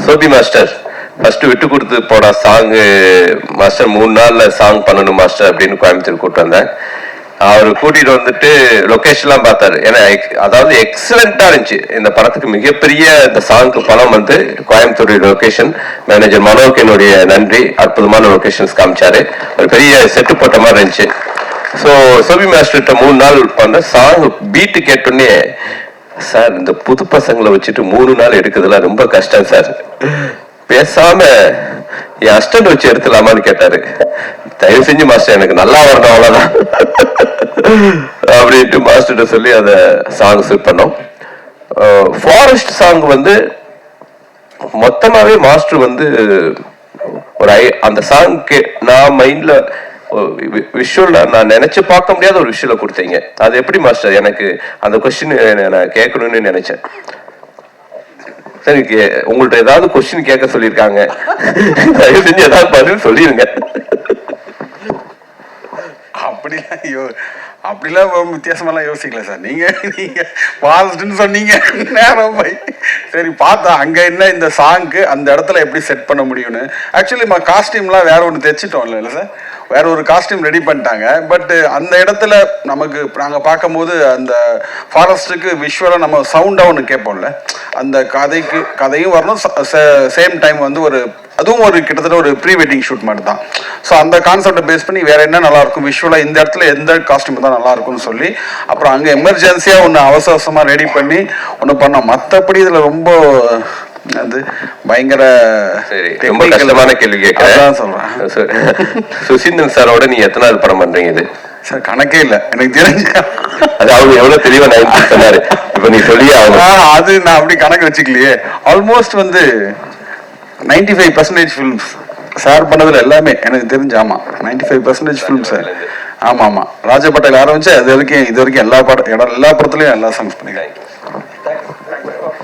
சோபி master first விட்டு கொடுத்து போட சாங் மாஸ்டர் 3 நாள்ல சாங் பண்ணணும் மாஸ்டர் அப்படின்னு கோயம்புத்தூர் கூப்பிட்டு வந்தேன். அவர் கூட்டிட்டு வந்துட்டு லொகேஷன்லாம் பார்த்தாரு. ஏன்னா அதாவது எக்ஸலண்டா இருந்துச்சு இந்த படத்துக்கு. மிகப்பெரிய இந்த சாங்க்கு படம் வந்து கோயம்புத்தூர் லொகேஷன் மேனேஜர் மனோக்கு என்னுடைய நன்றி. அற்புதமான லொகேஷன்ஸ் காமிச்சாரு. ஒரு பெரிய செட்டு போட்ட மாதிரி இருந்துச்சு. ஸோ சோபி மாஸ்டர்கிட்ட 3 நாள் பண்ண சாங் பீட்டு கேட்டோன்னே, சார் இந்த புது பசங்களை வச்சுட்டு 3 நாள் எடுக்கிறதுலாம் ரொம்ப கஷ்டம் சார், பேசாம என் அஸ்டன்ட் வச்சு எடுத்துலாமான்னு கேட்டாரு. தயவு செஞ்சு மாஸ்டர் எனக்கு நல்லா வரணும் அவ்வளவுதான் அப்படின்ட்டு மாஸ்டர்கிட்ட சொல்லி அதை சாங் செட் பண்ணோம். ஃபாரஸ்ட் சாங் வந்து மொத்தமாவே மாஸ்டர் வந்து ஒரு அந்த சாங்க்கு நான் மைண்ட்ல விஷுவல்ல நான் நினைச்சு பார்க்க முடியாத ஒரு விஷுவலை கொடுத்தீங்க. அது எப்படி மாஸ்டர்? எனக்கு அந்த கொஸ்டின் நான் கேட்கணும்னு நினைச்சேன். சரி, உங்கள்ட்ட ஏதாவது கொஸ்டின் கேட்க சொல்லியிருக்காங்க, தயவு செஞ்சு ஏதாவது பதில் சொல்லிருங்க. அப்படிலாம் வித்தியாசமெல்லாம் யோசிக்கல சார். நீங்க பாசிட்டிவ்னு சொன்னீங்க, நேரம் போய் சரி பார்த்தா அங்க என்ன இந்த சாங்க்கு அந்த இடத்துல எப்படி செட் பண்ண முடியும்னு. ஆக்சுவலி காஸ்டியூம்லாம் வேற ஒன்று தைச்சிட்டோம் இல்லை சார், வேற ஒரு காஸ்டியூம் ரெடி பண்ணிட்டாங்க. பட் அந்த இடத்துல நமக்கு நாங்கள் பார்க்கும்போது அந்த ஃபாரஸ்ட்டுக்கு விஷுவலாக நம்ம சவுண்டாக ஒன்று கேட்போம்ல, அந்த கதையும் வரணும், சேம் டைம் வந்து ஒரு அதுவும் ஒரு கிட்டத்தட்ட ஒரு ப்ரீ வெட்டிங் ஷூட் மாதிரி தான். ஸோ அந்த கான்செப்டை பேஸ் பண்ணி வேற என்ன நல்லா இருக்கும் விஷுவலாக, இந்த இடத்துல எந்த காஸ்டியூம் தான் நல்லா இருக்கும்னு சொல்லி அப்புறம் அங்கே எமர்ஜென்சியாக ஒன்று அவசரமாக ரெடி பண்ணி ஒன்று பண்ணோம். மற்றபடி இதில் ரொம்ப அது பயங்கர ரொம்ப கஷ்டமான கேள்வி கேட்கறேன் சொல்றேன். சுசீந்திரன் சாரோட நீ எத்தனாவது படம் பண்றீங்க? இது சார் கணக்கே இல்லை எனக்கு தெரிஞ்சு. அது அவங்க எவ்வளவு தெளிவா நான் சொன்னாரு, இப்ப நீ சொல்லி அது நான் அப்படி கணக்கு வச்சுக்கலையே. ஆல்மோஸ்ட் வந்து 95% ஃபிலிம்ஸ் சார் பண்ணதுல எல்லாமே எனக்கு தெரிஞ்சு. ஆமா 95% ஃபிலிம் சார். ஆமா ஆமா ராஜா பட்டேல் ஆரம்பிச்சு அது வரைக்கும் இது வரைக்கும் எல்லா படத்துலயும் எல்லா சாங்ஸ் பண்ணிருக்காங்க.